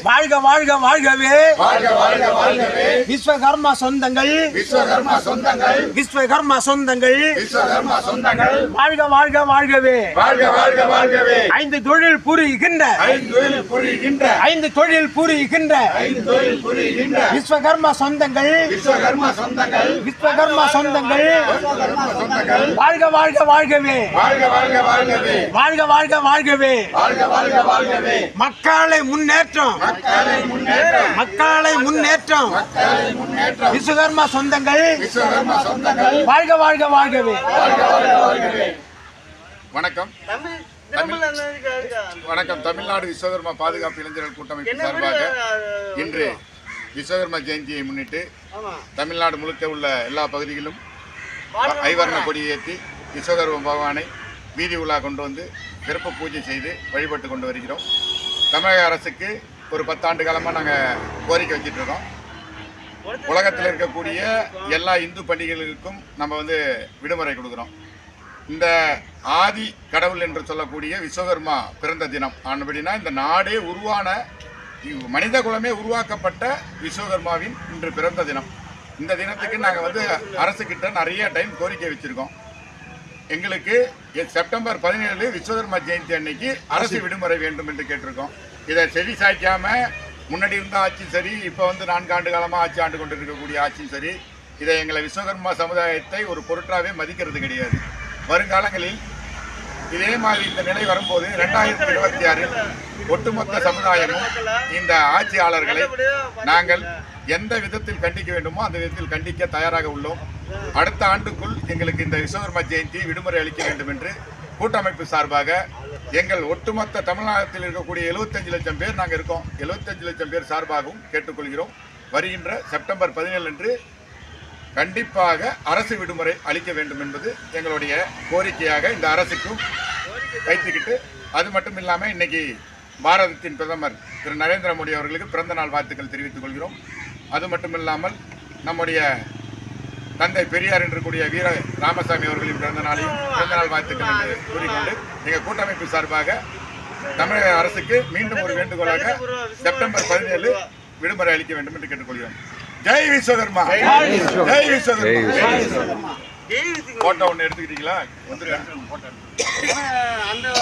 வாழ்க வாழ்க வாழ்கவே விஸ்வகர்மா சொந்தங்கள் விஸ்வகர்மா சொந்தங்கள் வாழ்க வாழ்க வாழ்கவே ஐந்து தொழில் புரிகின்ற விஸ்வகர்மா சொந்தங்கள் விஸ்வகர்மா சொந்தங்கள் வாழ்க வாழ்க வாழ்கவே வாழ்க வாழ்க வாழ்கவே மக்களை முன்னேற்றம் விஸ்வகர்மா சொந்தங்கள் வாழ்க வாழ்க வாழ்கவே. வணக்கம். தமிழ்நாடு விஸ்வகர்மா பாதுகாப்பு இளைஞர்கள் கூட்டமைப்பு சார்பாக இன்று விஸ்வகர்மா ஜெயந்தியை முன்னிட்டு தமிழ்நாடு முழுக்க உள்ள எல்லா பகுதிகளிலும் ஐவர்ண கொடியேற்றி விஸ்வகர்மா பகவானை வீதி உலா கொண்டு வந்து சிறப்பு பூஜை செய்து வழிபட்டு கொண்டு வருகிறோம். தமிழக அரசுக்கு ஒரு 10 ஆண்டு காலமாக நாங்கள் கோரிக்கை வச்சிட்ருக்கோம். உலகத்தில் இருக்கக்கூடிய எல்லா இந்து பண்டிகைகளுக்கும் நம்ம விடுமுறை கொடுக்குறோம். இந்த ஆதி கடவுள் என்று சொல்லக்கூடிய விஸ்வகர்மா பிறந்த தினம் ஆனபடினா இந்த நாடே உருவான மனித குலமே உருவாக்கப்பட்ட விஸ்வகர்மாவின் இன்று பிறந்த தினம். இந்த தினத்துக்கு நாங்கள் அரசுக்கிட்ட நிறைய டைம் கோரிக்கை வச்சுருக்கோம். எங்களுக்கு செப்டம்பர் 17 விஸ்வகர்மா ஜெயந்தி அன்னைக்கு அரசு விடுமுறை வேண்டும் என்று கேட்டிருக்கோம். இதை செவி சாய்க்காம முன்னாடி இருந்த ஆட்சியும் சரி, இப்போ 4 ஆண்டு காலமாக ஆட்சி ஆண்டு கொண்டு இருக்கக்கூடிய ஆட்சியும் சரி, இதை எங்களை விஸ்வகர்மா சமுதாயத்தை ஒரு பொருட்டாவே மதிக்கிறது கிடையாது. வருங்காலங்களில் இதே மாதிரி இந்த நிலை வரும்போது 2026 ஒட்டுமொத்த சமுதாயமும் இந்த ஆட்சியாளர்களை நாங்கள் எந்த விதத்தில் கண்டிக்க வேண்டுமோ அந்த விதத்தில் கண்டிக்க தயாராக உள்ளோம். அடுத்த ஆண்டுக்குள் எங்களுக்கு இந்த விஸ்வகர்மா ஜெயந்தி விடுமுறை அளிக்க வேண்டும் என்று கூட்டமைப்பு சார்பாக எங்கள் ஒட்டுமொத்த தமிழ்நாட்டில் இருக்கக்கூடிய 75 லட்சம் பேர் நாங்கள் இருக்கோம். 75 லட்சம் பேர் சார்பாகவும் கேட்டுக்கொள்கிறோம். வருகின்ற செப்டம்பர் 17 அன்று கண்டிப்பாக அரசு விடுமுறை அளிக்க வேண்டும் என்பது எங்களுடைய கோரிக்கையாக இந்த அரசுக்கும் வைத்துக்கிட்டு, அது மட்டும் இல்லாமல் இன்னைக்கு பாரதத்தின் பிரதமர் திரு நரேந்திர மோடி அவர்களுக்கு பிறந்த நாள் வாழ்த்துக்கள் தெரிவித்துக் கொள்கிறோம். அது மட்டும் இல்லாமல் நம்முடைய தந்தை பெரியார் என்று கூடிய வீர ராமசாமி அவர்களின் பிறந்த நாள் வாழ்த்துக்கள் என்று கூறிக்கொண்டு எங்கள் கூட்டமைப்பு சார்பாக தமிழக அரசுக்கு மீண்டும் ஒரு வேண்டுகோளாக செப்டம்பர் 17 விடுமுறை அளிக்க வேண்டும் என்று கேட்டுக்கொள்கிறோம். ஜெய் விஸ்வகர்மா, ஜெய் விஸ்வகர்மா. போட்டோ ஒன்று எடுத்துக்கிட்டீங்களா?